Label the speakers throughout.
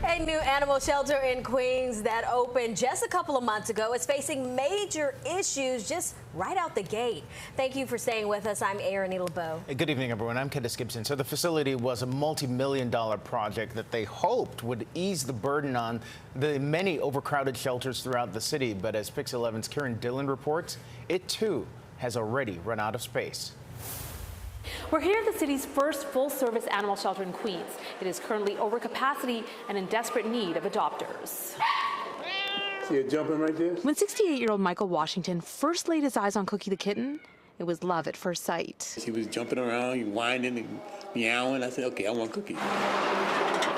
Speaker 1: A new animal shelter in Queens that opened just a couple of months ago is facing major issues just right out the gate. Thank you for staying with us. I'm Erin LeBeau.
Speaker 2: Hey, good evening, everyone. I'm Candace Gibson. So the facility was a multi-million-dollar project that they hoped would ease the burden on the many overcrowded shelters throughout the city. But as Pix 11's Karen Dillon reports, it too has already run out of space.
Speaker 3: We're here at the city's first full-service animal shelter in Queens. It is currently over capacity and in desperate need of adopters.
Speaker 4: See it jumping right there?
Speaker 3: When 68-year-old Michael Washington first laid his eyes on Cookie the kitten, it was love at first sight.
Speaker 4: He was jumping around, whining and meowing. I said, okay, I want Cookie.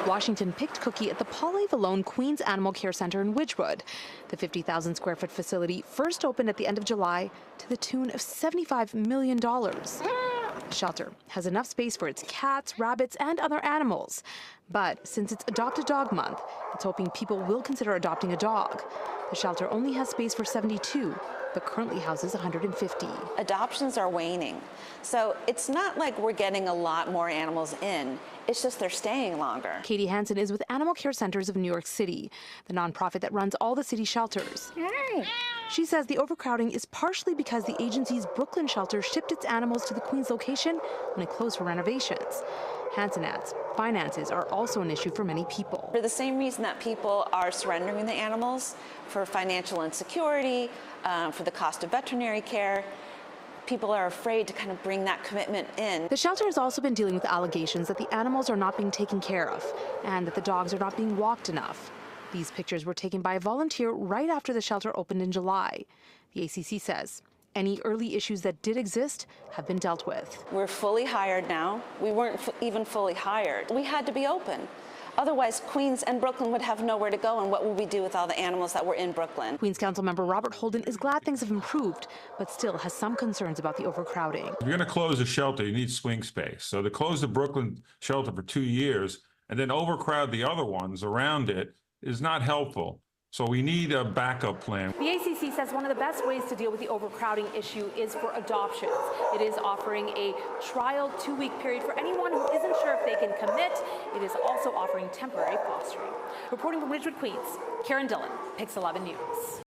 Speaker 3: Washington picked Cookie at the Paul A. Vallone Queens Animal Care Center in Widgewood. The 50,000 square foot facility first opened at the end of July to the tune of $75 million. The shelter has enough space for its cats, rabbits, and other animals. But since it's Adopt a Dog Month, it's hoping people will consider adopting a dog. The shelter only has space for 72, but currently houses 150.
Speaker 5: Adoptions are waning. So it's not like we're getting a lot more animals in. It's just they're staying longer.
Speaker 3: Katie Hansen is with Animal Care Centers of New York City, the nonprofit that runs all the city shelters. She says the overcrowding is partially because the agency's Brooklyn shelter shipped its animals to the Queens location when it closed for renovations. Hansen adds, finances are also an issue for many people.
Speaker 5: For the same reason that people are surrendering the animals, for financial insecurity, for the cost of veterinary care, people are afraid to kind of bring that commitment in.
Speaker 3: The shelter has also been dealing with allegations that the animals are not being taken care of and that the dogs are not being walked enough. These pictures were taken by a volunteer right after the shelter opened in July. The ACC says any early issues that did exist have been dealt with.
Speaker 5: We're fully hired now. We weren't even fully hired. We had to be open. Otherwise, Queens and Brooklyn would have nowhere to go, and what would we do with all the animals that were in Brooklyn?
Speaker 3: Queens Council member Robert Holden is glad things have improved, but still has some concerns about the overcrowding.
Speaker 6: If you're going to close a shelter, you need swing space. So to close the Brooklyn shelter for 2 years and then overcrowd the other ones around it is not helpful. So we need a backup plan.
Speaker 3: The ACC says one of the best ways to deal with the overcrowding issue is for adoptions. It is offering a trial 2-week period for anyone who isn't sure if they can commit. It is also offering temporary fostering. Reporting from Ridgewood, Queens, Karen Dillon, Pix 11 News.